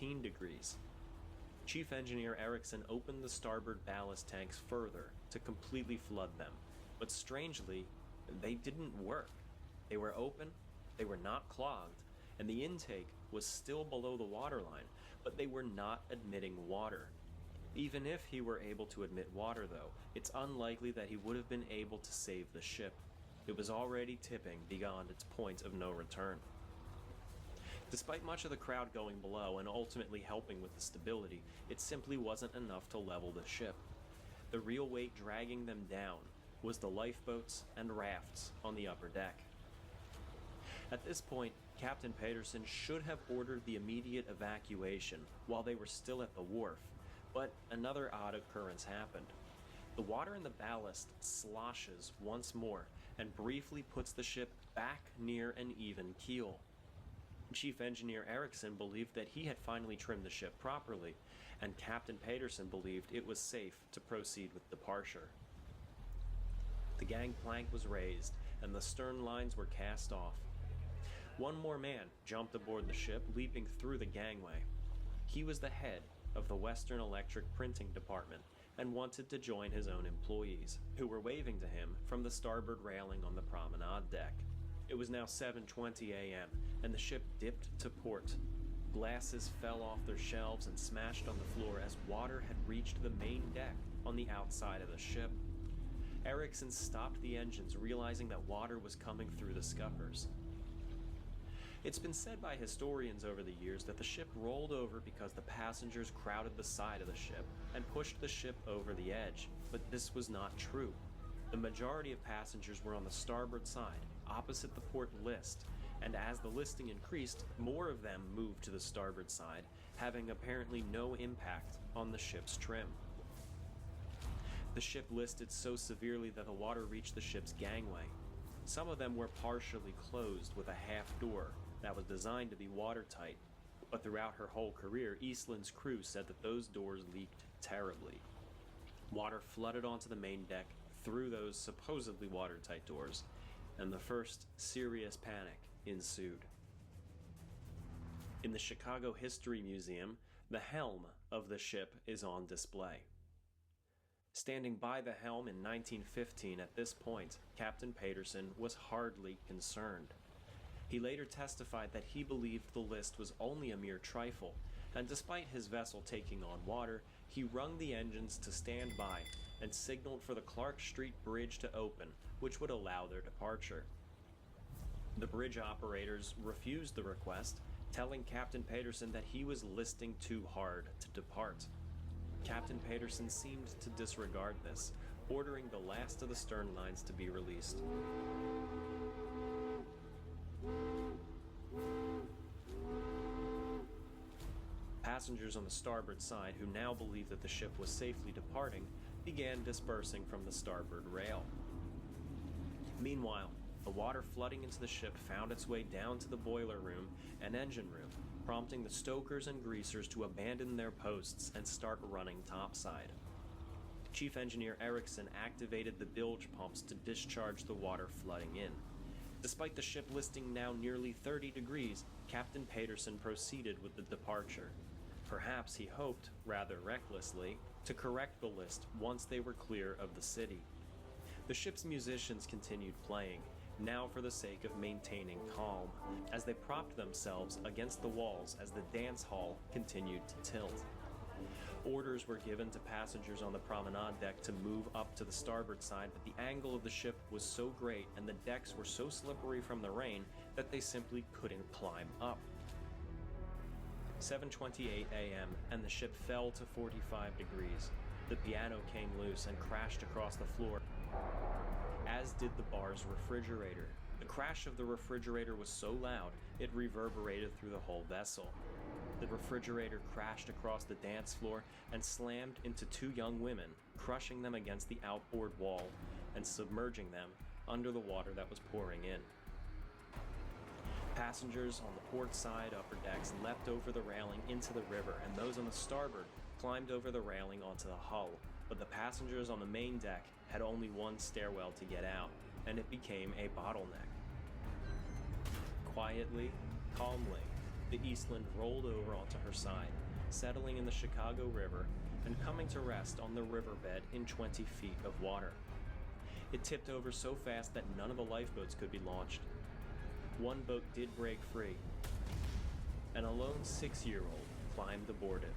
13 degrees. Chief Engineer Erickson opened the starboard ballast tanks further to completely flood them, but strangely, they didn't work. They were open, they were not clogged, and the intake was still below the waterline, but they were not admitting water. Even if he were able to admit water, though, it's unlikely that he would have been able to save the ship. It was already tipping beyond its point of no return. Despite much of the crowd going below and ultimately helping with the stability, it simply wasn't enough to level the ship. The real weight dragging them down was the lifeboats and rafts on the upper deck. At this point, Captain Peterson should have ordered the immediate evacuation while they were still at the wharf, but another odd occurrence happened. The water in the ballast sloshes once more and briefly puts the ship back near an even keel. Chief Engineer Erickson believed that he had finally trimmed the ship properly, and Captain Peterson believed it was safe to proceed with departure. The gangplank was raised, and the stern lines were cast off. One more man jumped aboard the ship, leaping through the gangway. He was the head of the Western Electric Printing Department, and wanted to join his own employees, who were waving to him from the starboard railing on the promenade deck. It was now 7:20 a.m., and the ship dipped to port. Glasses fell off their shelves and smashed on the floor as water had reached the main deck on the outside of the ship. Erickson stopped the engines, realizing that water was coming through the scuppers. It's been said by historians over the years that the ship rolled over because the passengers crowded the side of the ship and pushed the ship over the edge, but this was not true. The majority of passengers were on the starboard side, opposite the port list, and as the listing increased, more of them moved to the starboard side, having apparently no impact on the ship's trim. The ship listed so severely that the water reached the ship's gangway. Some of them were partially closed with a half door that was designed to be watertight, but throughout her whole career, EASTLAND's crew said that those doors leaked terribly. Water flooded onto the main deck through those supposedly watertight doors, and the first serious panic ensued. In the Chicago History Museum, the helm of the ship is on display. Standing by the helm in 1915 at this point, Captain Peterson was hardly concerned. He later testified that he believed the list was only a mere trifle, and despite his vessel taking on water, he rung the engines to stand by and signaled for the Clark Street Bridge to open, which would allow their departure. The bridge operators refused the request, telling Captain Peterson that he was listing too hard to depart. Captain Peterson seemed to disregard this, ordering the last of the stern lines to be released. Passengers on the starboard side, who now believed that the ship was safely departing, began dispersing from the starboard rail. Meanwhile, the water flooding into the ship found its way down to the boiler room and engine room, prompting the stokers and greasers to abandon their posts and start running topside. Chief Engineer Erickson activated the bilge pumps to discharge the water flooding in. Despite the ship listing now nearly 30 degrees, Captain Peterson proceeded with the departure. Perhaps he hoped, rather recklessly, to correct the list once they were clear of the city. The ship's musicians continued playing, now for the sake of maintaining calm, as they propped themselves against the walls as the dance hall continued to tilt. Orders were given to passengers on the promenade deck to move up to the starboard side, but the angle of the ship was so great and the decks were so slippery from the rain that they simply couldn't climb up. 7:28 a.m. and the ship fell to 45 degrees. The piano came loose and crashed across the floor, as did the bar's refrigerator. The crash of the refrigerator was so loud, it reverberated through the whole vessel. The refrigerator crashed across the dance floor and slammed into two young women, crushing them against the outboard wall and submerging them under the water that was pouring in. Passengers on the port side upper decks leapt over the railing into the river, and those on the starboard climbed over the railing onto the hull, but the passengers on the main deck had only one stairwell to get out, and it became a bottleneck. Quietly, calmly, the Eastland rolled over onto her side, settling in the Chicago River and coming to rest on the riverbed in 20 feet of water. It tipped over so fast that none of the lifeboats could be launched. One boat did break free, and a lone 6-year-old climbed aboard it.